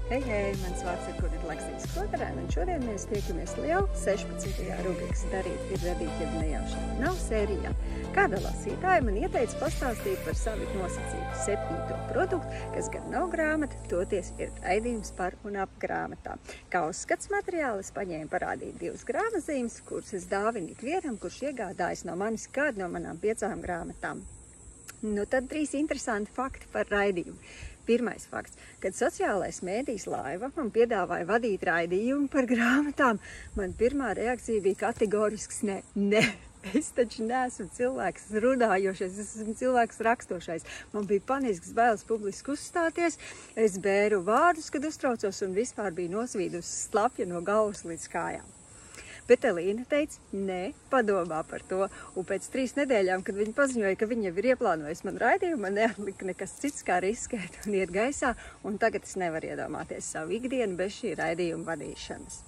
Hei, mans vārds ir Gunita Laksīnas Kloterēna, un šodien mēs tiekamies lielu 16. rubrikas Darīt ir radīt, jeb nejaušana nav sērijā. Kāda lasītāja man ieteica pastāstīt par savu nosacītu 7. produktu, kas gan nav grāmata, toties ir raidījums par un ap grāmatām. Kā uzskats materiāli es paņēmu parādīt 2 grāmatzīmes, kuras es dāvinu ikvienam, kurš iegādājas no manis kādu no manām 5 grāmatām. Nu tad 3 interesanti fakti par raidījumu. Pirmais fakts, kad sociālais mēdījis Laiva man piedāvāja vadīt raidījumu par grāmatām, man pirmā reakcija bija kategorisks ne. Es taču neesmu cilvēks runājošais, es esmu cilvēks rakstošais. Man bija panisks bailes publiski uzstāties, es bēru vārdus, kad uztraucos un vispār bija nosvīdusi slapja no galvas līdz kājām. Bet Elīna teica, nē, padomā par to, un pēc 3 nedēļām, kad viņa paziņoja, ka viņa ir ieplānojusi man raidījumu, man neatlika nekas cits kā riskēt un iet gaisā, un tagad es nevaru iedomāties savu ikdienu bez šī raidījuma vadīšanas.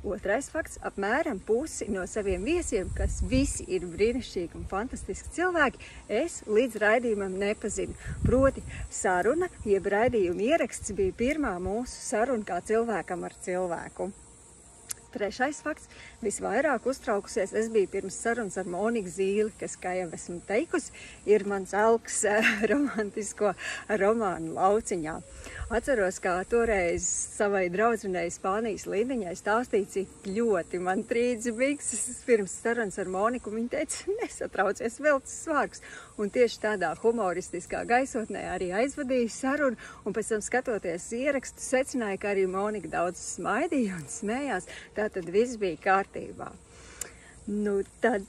Otrais fakts, apmēram pusi no saviem viesiem, kas visi ir brīnišķīgi un fantastiski cilvēki, es līdz raidījumam nepazinu. Proti, saruna, jeb raidījuma ieraksts bija pirmā mūsu saruna kā cilvēkam ar cilvēku. Trešais fakts, visvairāk uztraukusies es biju pirms sarunas ar Moniku Zīli, kas, kā jau esmu teikusi, ir mans elks romantisko romānu lauciņā. Atceros, kā toreiz savai draudzenei Spānijas Lindiņai stāstīja, cik ļoti man trīdzi bikses pirms sarunas ar Moniku. Viņa teica, nesatraucies, velcis svārks. Un tieši tādā humoristiskā gaisotnē arī aizvadīja sarunu, un pēc tam skatoties ierakstu secināja, ka arī Monika daudz smaidīja un smējās. Tātad viss bija kārtībā. Nu tad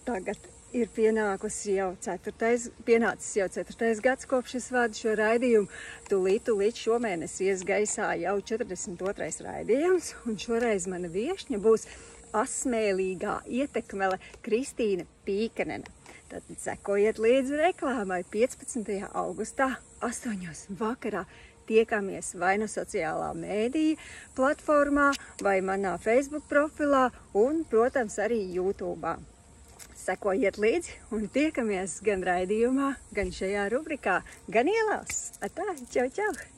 tagad ir pienācis jau 4. gads, kopš es vadu šo raidījumu. Tūlīt šomēnes ies gaisā jau 42. raidījums, un šoreiz mana viešņa būs asmēlīgā ietekmele Kristīna Pīkanene. Tad sekojiet līdzi reklāmai 15. augustā 8. vakarā. Tiekamies vai no sociālā mēdīja platformā, vai manā Facebook profilā un, protams, arī YouTube. Sekojiet līdzi un tiekamies gan raidījumā, gan šajā rubrikā, gan ielās. Atā, čau, čau!